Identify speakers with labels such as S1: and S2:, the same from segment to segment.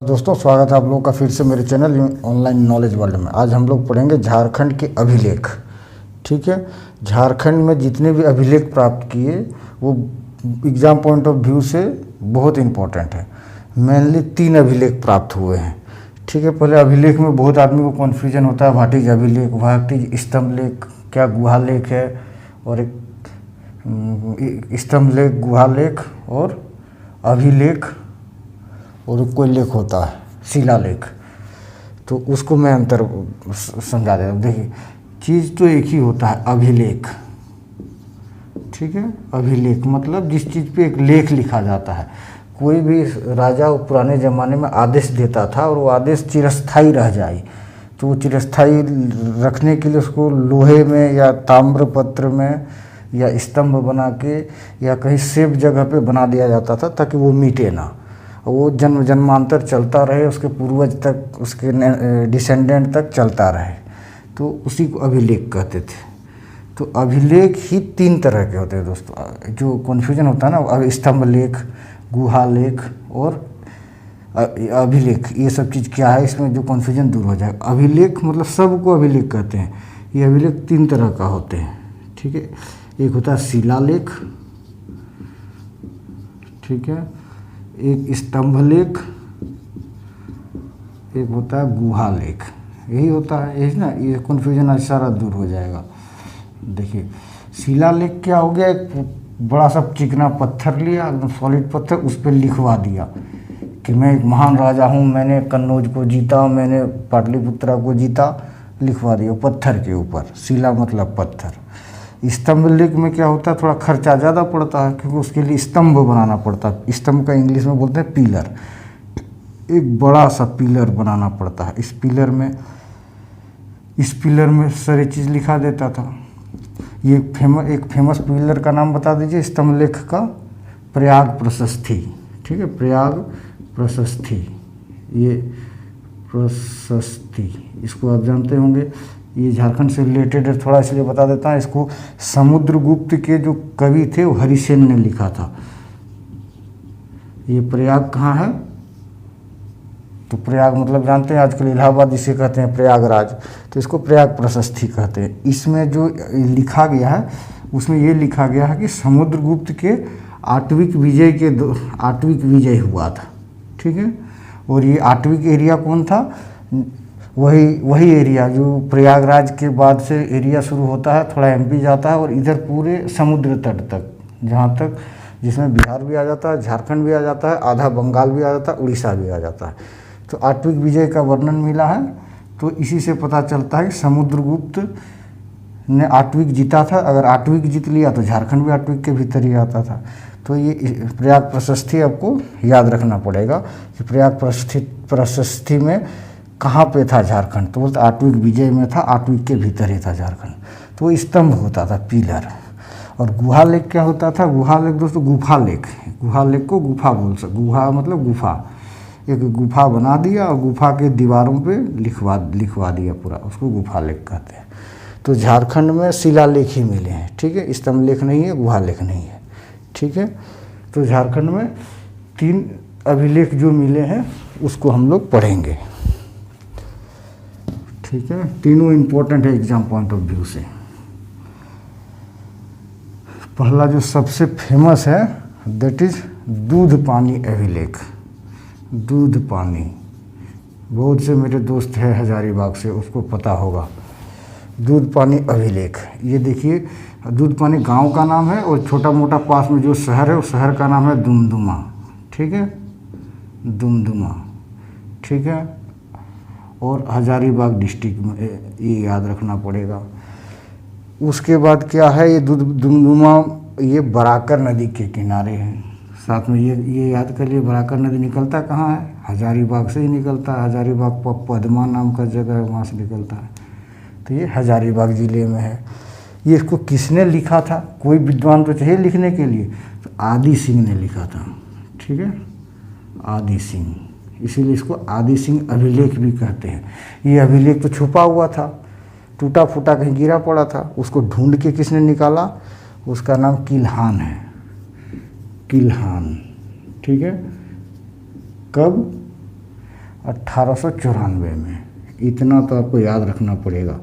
S1: दोस्तों, स्वागत है आप लोगों का फिर से मेरे चैनल ऑनलाइन नॉलेज वर्ल्ड में। आज हम लोग पढ़ेंगे झारखंड के अभिलेख। ठीक है, झारखंड में जितने भी अभिलेख प्राप्त किए वो एग्ज़ाम पॉइंट ऑफ व्यू से बहुत इम्पोर्टेंट है। मेनली 3 अभिलेख प्राप्त हुए हैं। ठीक है, पहले अभिलेख में बहुत आदमी को कन्फ्यूजन होता है, व्हाट इज अभिलेख, व्हाट इज स्तंभ लेख, क्या गुहा लेख है, और एक स्तंभ लेख, गुहा लेख और अभिलेख, और कोई लेख होता है शिलालेख। तो उसको मैं अंतर समझा देता हूँ। देखिए, चीज़ तो एक ही होता है, अभिलेख। ठीक है, अभिलेख मतलब जिस चीज़ पे एक लेख लिखा जाता है। कोई भी राजा पुराने ज़माने में आदेश देता था और वो आदेश चिरस्थायी रह जाए, तो वो चिरस्थायी रखने के लिए उसको लोहे में या ताम्रपत्र में या स्तंभ बना के या कहीं सेफ जगह पे बना दिया जाता था ताकि वो मिटे ना, वो जन्म जन्मांतर चलता रहे, उसके पूर्वज तक, उसके डिसेंडेंट तक चलता रहे। तो उसी को अभिलेख कहते थे। तो अभिलेख ही 3 तरह के होते हैं दोस्तों। जो कन्फ्यूजन होता है ना, स्तंभ लेख, गुहा लेख और अभिलेख, ये सब चीज़ क्या है, इसमें जो कन्फ्यूजन दूर हो जाएगा। अभिलेख मतलब सबको अभिलेख कहते हैं। ये अभिलेख 3 तरह का होते हैं। ठीक है, एक होता है शिलालेख, ठीक है, एक स्तंभ लेख, एक होता है गुहा लेख। यही होता है, यही ना, ये कन्फ्यूजन आज सारा दूर हो जाएगा। देखिए, शिलालेख क्या हो गया, एक बड़ा सा चिकना पत्थर लिया, एकदम सॉलिड पत्थर, उस पर लिखवा दिया कि मैं एक महान राजा हूँ, मैंने कन्नौज को जीता, मैंने पाटलिपुत्रा को जीता, लिखवा दिया पत्थर के ऊपर। शिला मतलब पत्थर। स्तंभ लेख में क्या होता है, थोड़ा खर्चा ज़्यादा पड़ता है क्योंकि उसके लिए स्तंभ बनाना पड़ता है। स्तंभ का इंग्लिश में बोलते हैं पिलर। एक बड़ा सा पिलर बनाना पड़ता है। इस पिलर में सारी चीज़ लिखा देता था। ये एक फेमस पिलर का नाम बता दीजिए स्तंभ लेख का, प्रयाग प्रशस्ति। ठीक है, प्रयाग प्रशस्ति, ये प्रशस्ति, इसको आप जानते होंगे। ये झारखंड से रिलेटेड है, थोड़ा इसलिए बता देता हूँ। इसको समुद्रगुप्त के जो कवि थे वो हरिसेन ने लिखा था। ये प्रयाग कहाँ है, तो प्रयाग मतलब जानते हैं, आजकल इलाहाबाद जिसे कहते हैं प्रयागराज, तो इसको प्रयाग प्रशस्ति कहते हैं। इसमें जो लिखा गया है उसमें ये लिखा गया है कि समुद्रगुप्त के आठवीं विजय हुआ था। ठीक है, और ये आठवीं एरिया कौन था, वही एरिया जो प्रयागराज के बाद से एरिया शुरू होता है, थोड़ा एमपी जाता है और इधर पूरे समुद्र तट तक, जहाँ तक, जिसमें बिहार भी आ जाता है, झारखंड भी आ जाता है, आधा बंगाल भी आ जाता है, उड़ीसा भी आ जाता है। तो आठवीं विजय का वर्णन मिला है। तो इसी से पता चलता है कि समुद्रगुप्त ने आठवीं जीता था। अगर आठवीं जीत लिया तो झारखंड भी आठवीं के भीतर ही आता था। तो ये प्रयाग प्रशस्ति आपको याद रखना पड़ेगा कि प्रयाग प्रशस्ति में कहाँ पे था झारखंड, तो बोलते आठवीं विजय में था, आठवीं के भीतर ही था झारखंड। तो वो स्तंभ होता था, पिलर। और गुहा लेख क्या होता था, गुहा लेख दोस्तों गुफा लेख। गुहा लेख को गुफा बोल सकते, गुहा मतलब गुफा, एक गुफा बना दिया और गुफा के दीवारों पे लिखवा दिया पूरा, उसको गुफा लेख कहते हैं। तो झारखंड में शिलालेख ही मिले हैं। ठीक है, स्तंभ लेख नहीं है, गुहा लेख नहीं है। ठीक है, तो झारखंड में 3 अभिलेख जो मिले हैं उसको हम लोग पढ़ेंगे। ठीक है, तीनों इम्पोर्टेंट है एग्जाम पॉइंट ऑफ व्यू से। पहला जो सबसे फेमस है दैट इज दूध पानी अभिलेख। दूध पानी, बहुत से मेरे दोस्त हैं हजारीबाग से, उसको पता होगा दूध पानी अभिलेख। ये देखिए, दूध पानी गांव का नाम है और छोटा मोटा पास में जो शहर है उस शहर का नाम है दुमदुमा। ठीक है, दुमदुमा। ठीक है, और हजारीबाग डिस्ट्रिक्ट में, ये याद रखना पड़ेगा। उसके बाद क्या है, ये दुमदुमा ये बराकर नदी के किनारे है। साथ में ये याद कर लिए, बराकर नदी निकलता कहाँ है, हजारीबाग से ही निकलता है। हजारीबाग पद्मा नाम का जगह है, वहाँ से निकलता है। तो ये हजारीबाग ज़िले में है। ये इसको किसने लिखा था, कोई विद्वान तो चाहिए लिखने के लिए, तो आदि सिंह ने लिखा था। ठीक है, आदि सिंह, इसीलिए इसको आदि सिंह अभिलेख भी कहते हैं। ये अभिलेख तो छुपा हुआ था, टूटा फूटा कहीं गिरा पड़ा था, उसको ढूंढ के किसने निकाला, उसका नाम किल्हान है, किल्हान। ठीक है, कब, 1894 में। इतना तो आपको याद रखना पड़ेगा।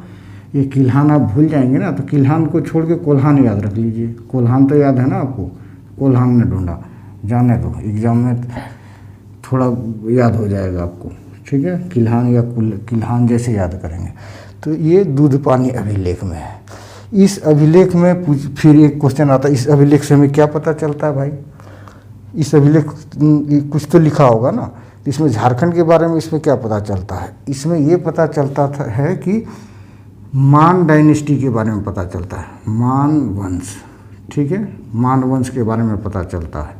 S1: ये किल्हान आप भूल जाएंगे ना, तो किल्हान को छोड़ के कोल्हान याद रख लीजिए। कोल्हान तो याद है ना आपको, कोल्हान ने ढूंढा, जाने दो, एग्जाम में थोड़ा याद हो जाएगा आपको, ठीक है। किल्हान या किल्हान जैसे याद करेंगे। तो ये दूध पानी अभिलेख में है। इस अभिलेख में फिर एक क्वेश्चन आता है, इस अभिलेख से हमें क्या पता चलता है भाई? इस अभिलेख कुछ तो लिखा होगा ना, तो इसमें झारखंड के बारे में इसमें क्या पता चलता है? इसमें ये पता चलता है कि मान डायनेस्टी के बारे में पता चलता है, मान वंश, ठीक है। मान वंश के बारे में पता चलता है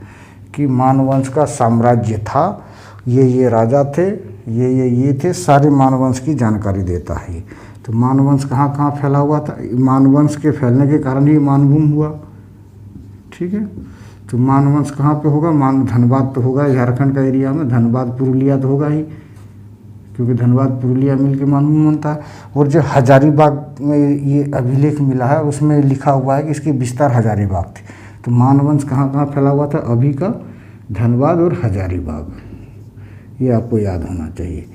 S1: कि मान वंश का साम्राज्य था, ये राजा थे, ये थे, सारे मान वंश की जानकारी देता है। तो मान वंश कहाँ कहाँ फैला हुआ था? मान वंश के फैलने के कारण ही मानभूम हुआ, ठीक है। तो मान वंश कहाँ पे होगा? धनबाद तो होगा झारखंड का एरिया में, धनबाद पुरुलिया तो होगा ही, क्योंकि धनबाद पुरुलिया मिल के मानभूम बनता है। और जो हजारीबाग में ये अभिलेख मिला है उसमें लिखा हुआ है कि इसके विस्तार हजारीबाग थे। तो मान वंश कहाँ कहाँ फैला हुआ था? अभी का धनबाद और हजारीबाग, ये आपको याद होना चाहिए।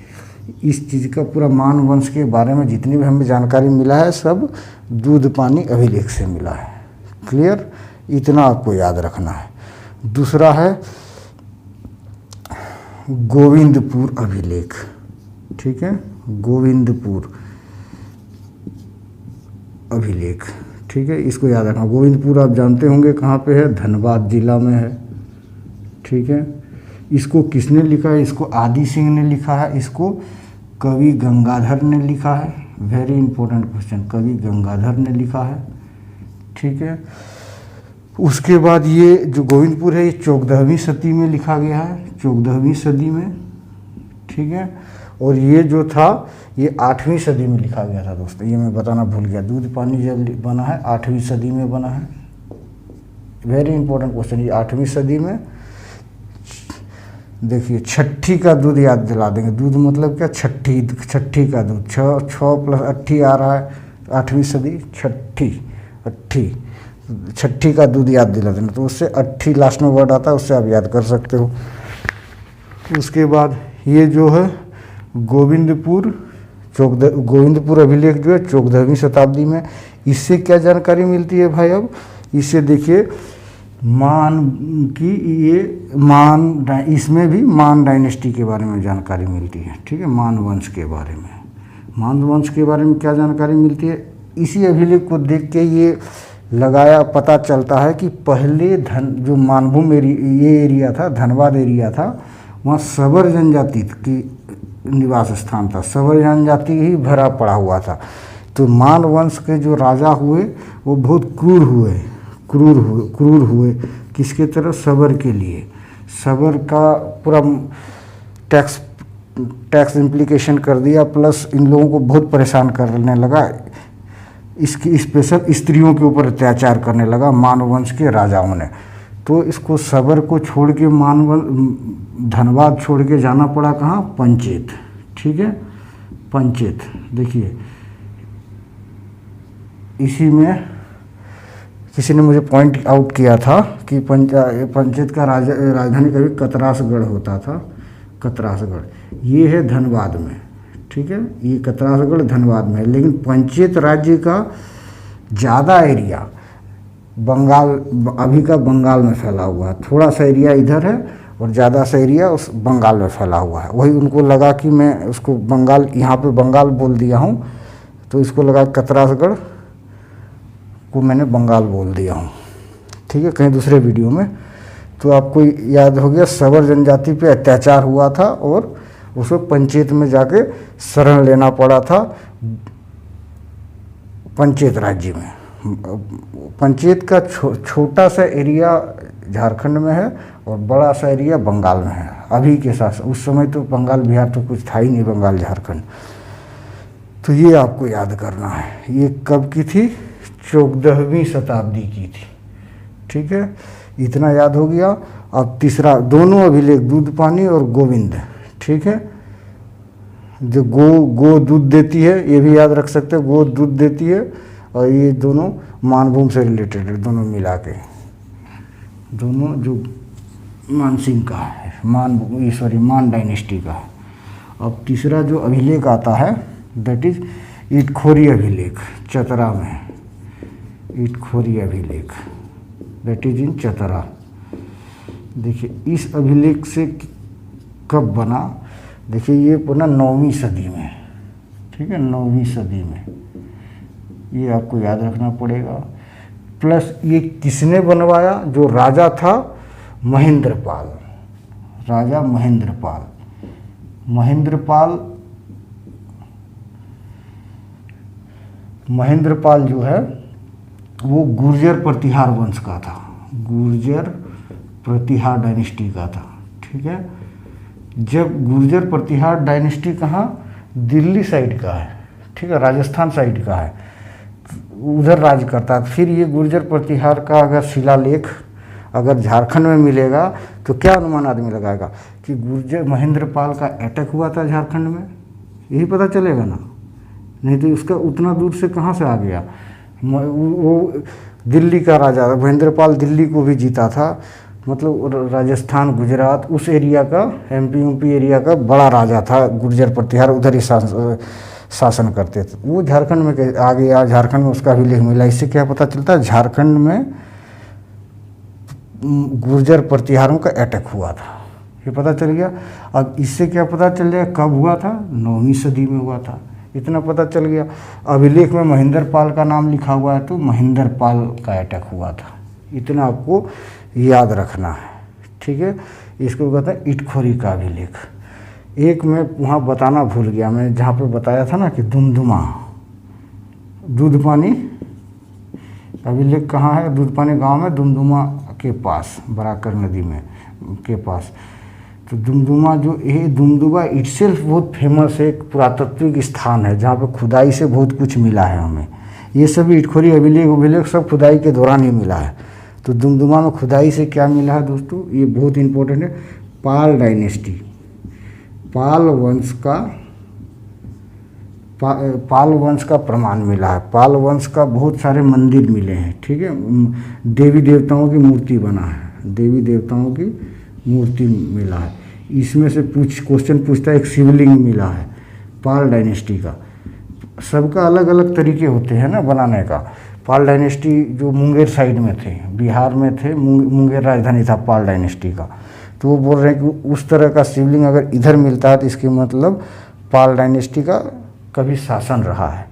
S1: इस चीज़ का पूरा मान वंश के बारे में जितनी भी हमें जानकारी मिला है सब दूध पानी अभिलेख से मिला है। क्लियर? इतना आपको याद रखना है। दूसरा है गोविंदपुर अभिलेख, ठीक है। गोविंदपुर अभिलेख, ठीक है, इसको याद रखना। गोविंदपुर आप जानते होंगे कहाँ पे है? धनबाद जिला में है, ठीक है। इसको किसने लिखा है? इसको आदि सिंह ने लिखा है, इसको कवि गंगाधर ने लिखा है। वेरी इंपॉर्टेंट क्वेश्चन, कवि गंगाधर ने लिखा है, ठीक है। उसके बाद ये जो गोविंदपुर है ये 14वीं सदी में लिखा गया है, 14वीं सदी में, ठीक है। और ये जो था ये 8वीं सदी में लिखा गया था दोस्तों, ये मैं बताना भूल गया। दूध पानी जब बना है 8वीं सदी में बना है। वेरी इंपॉर्टेंट क्वेश्चन, ये 8वीं सदी में। देखिए छठी का दूध याद दिला देंगे। दूध मतलब क्या? छठी का दूध, 6 + 8 आ रहा है, 8वीं सदी, छठी का दूध याद दिला देना। तो उससे 8 लास्ट में वर्ड आता है, उससे आप याद कर सकते हो। उसके बाद ये जो है गोविंदपुर अभिलेख जो है 14वीं शताब्दी में। इससे क्या जानकारी मिलती है भाई? अब इससे देखिए इसमें भी मान डायनेस्टी के बारे में जानकारी मिलती है, ठीक है। मान वंश के बारे में क्या जानकारी मिलती है? इसी अभिलेख को देख के ये पता चलता है कि पहले जो मानभूम ये एरिया था, धनबाद एरिया था, वहाँ सबर जनजाति की निवास स्थान था, सबर जनजाति ही भरा पड़ा हुआ था। तो मान वंश के जो राजा हुए वो बहुत क्रूर हुए किसके तरफ? सबर के लिए। सबर का पूरा टैक्स इम्प्लीकेशन कर दिया, प्लस इन लोगों को बहुत परेशान करने लगा। इसकी स्पेशल स्त्रियों के ऊपर अत्याचार करने लगा मानवंश के राजाओं ने। तो इसको सबर को छोड़ के धनबाद छोड़ के जाना पड़ा कहाँ? पंचेत, ठीक है। पंचेत देखिए, इसी में किसी ने मुझे पॉइंट आउट किया था कि पंचेत का राजधानी कभी कतरासगढ़ होता था। कतरासगढ़ ये है धनबाद में, ठीक है। ये कतरासगढ़ धनबाद में है, लेकिन पंचेत राज्य का ज़्यादा एरिया अभी का बंगाल में फैला हुआ है। थोड़ा सा एरिया इधर है और ज़्यादा सा एरिया उस बंगाल में फैला हुआ है। वही उनको लगा कि मैं उसको बंगाल, यहाँ पे बंगाल बोल दिया हूँ, तो इसको लगा कतरासगढ़ को मैंने बंगाल बोल दिया हूँ, ठीक है, कहीं दूसरे वीडियो में। तो आपको याद हो गया सबर जनजाति पे अत्याचार हुआ था और उसको पंचेत में जाके शरण लेना पड़ा था। पंचेत राज्य में, पंचेत का छोटा सा एरिया झारखंड में है और बड़ा सा एरिया बंगाल में है अभी के साथ। उस समय तो बंगाल बिहार तो कुछ था ही नहीं, बंगाल झारखंड। तो ये आपको याद करना है। ये कब की थी? 14वीं शताब्दी की थी, ठीक है। इतना याद हो गया। अब तीसरा, दोनों अभिलेख दूध पानी और गोविंद, ठीक है। जो गो दूध देती है ये भी याद रख सकते हो, गो दूध देती है। और ये दोनों मानभूम से रिलेटेड है, दोनों मिला के, दोनों जो मानसिंह का है, मान डायनेस्टी का है। अब तीसरा जो अभिलेख आता है दैट इज इटखोरी अभिलेख, चतरा में। इटखोरी अभिलेख दैट इज इन चतरा। देखिए इस अभिलेख से कब बना, देखिए ये बना 9वीं सदी में, ठीक है, 9वीं सदी में, ये आपको याद रखना पड़ेगा। प्लस ये किसने बनवाया, जो राजा था महेंद्रपाल, राजा महेंद्रपाल। महेंद्रपाल जो है वो गुर्जर प्रतिहार वंश का था, गुर्जर प्रतिहार डायनेस्टी का था, ठीक है। जब गुर्जर प्रतिहार डायनेस्टी कहाँ, दिल्ली साइड का है, ठीक है, राजस्थान साइड का है, उधर राज करता है। फिर ये गुर्जर प्रतिहार का अगर शिलालेख अगर झारखंड में मिलेगा तो क्या अनुमान आदमी लगाएगा कि गुर्जर महेंद्रपाल का अटैक हुआ था झारखंड में, यही पता चलेगा ना। नहीं तो उसका उतना दूर से कहाँ से आ गया। वो दिल्ली का राजा महेंद्रपाल दिल्ली को भी जीता था, मतलब राजस्थान गुजरात उस एरिया का, एमपी यूपी एरिया का बड़ा राजा था गुर्जर प्रतिहार, उधर ही शासन करते थे। वो झारखंड में आ गया, झारखंड में उसका अभिलेख मिला। इससे क्या पता चलता है, झारखंड में गुर्जर प्रतिहारों का अटैक हुआ था, ये पता चल गया। अब इससे क्या पता चल गया कब हुआ था, 9वीं सदी में हुआ था, इतना पता चल गया। अभिलेख में महेंद्रपाल का नाम लिखा हुआ है तो महेंद्रपाल का अटैक हुआ था, इतना आपको याद रखना है, ठीक है। इसको कहते हैं इटखोरी का अभिलेख। एक मैं वहाँ बताना भूल गया, मैं जहाँ पे बताया था ना कि दुमदुमा दूध पानी अभिलेख कहाँ है, दूध पानी गाँव में, दुमदुमा के पास, बराकर नदी में के पास। तो दुमदुमा जो ये दुमदुमा इटसेल्फ बहुत फेमस एक पुरातात्विक स्थान है जहाँ पे खुदाई से बहुत कुछ मिला है हमें। ये सभी इटखोरी अभिलेख सब खुदाई के दौरान ही मिला है। तो दुमदुमा में खुदाई से क्या मिला है दोस्तों, ये बहुत इंपॉर्टेंट है। पाल डायनेस्टी, पाल वंश का प्रमाण मिला है। पाल वंश का बहुत सारे मंदिर मिले हैं, ठीक है। देवी देवताओं की मूर्ति बना है, देवी देवताओं की मूर्ति मिला है। इसमें से क्वेश्चन पूछता है, एक शिवलिंग मिला है पाल डायनेस्टी का। सबका अलग अलग तरीके होते हैं ना बनाने का। पाल डायनेस्टी जो मुंगेर साइड में थे, बिहार में थे, मुंगेर राजधानी था पाल डायनेस्टी का। तो वो बोल रहे हैं कि उस तरह का शिवलिंग अगर इधर मिलता है तो इसके मतलब पाल डायनेस्टी का कभी शासन रहा है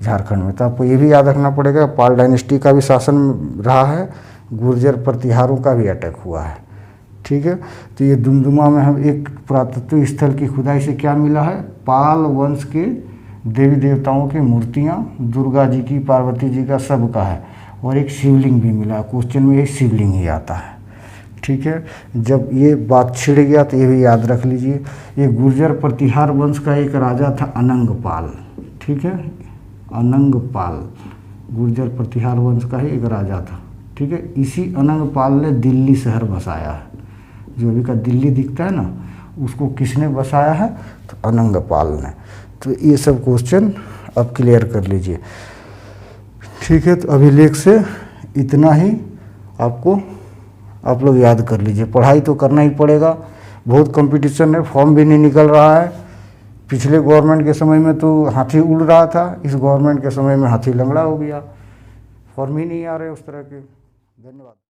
S1: झारखंड में। तो आपको ये भी याद रखना पड़ेगा, पाल डायनेस्टी का भी शासन रहा है, गुर्जर प्रतिहारों का भी अटैक हुआ है, ठीक है। तो ये दुमदुमा में हम एक पुरातत्व स्थल की खुदाई से क्या मिला है, पाल वंश के देवी देवताओं की मूर्तियाँ, दुर्गा जी की, पार्वती जी का, सब का है। और एक शिवलिंग भी मिला, क्वेश्चन में एक शिवलिंग ही आता है, ठीक है। जब ये बात छिड़ गया तो ये भी याद रख लीजिए। ये गुर्जर प्रतिहार वंश का एक राजा था अनंगपाल, ठीक है, अनंगपाल गुर्जर प्रतिहार वंश का ही एक राजा था, ठीक है। इसी अनंगपाल ने दिल्ली शहर बसाया है, जो अभी का दिल्ली दिखता है ना, उसको किसने बसाया है, तो अनंगपाल ने। तो ये सब क्वेश्चन अब क्लियर कर लीजिए, ठीक है। तो अभिलेख से इतना ही आपको आप लोग याद कर लीजिए। पढ़ाई तो करना ही पड़ेगा, बहुत कंपटीशन है, फॉर्म भी नहीं निकल रहा है। पिछले गवर्नमेंट के समय में तो हाथी उड़ रहा था, इस गवर्नमेंट के समय में हाथी लंगड़ा हो गया, फॉर्म ही नहीं आ रहे उस तरह के। धन्यवाद।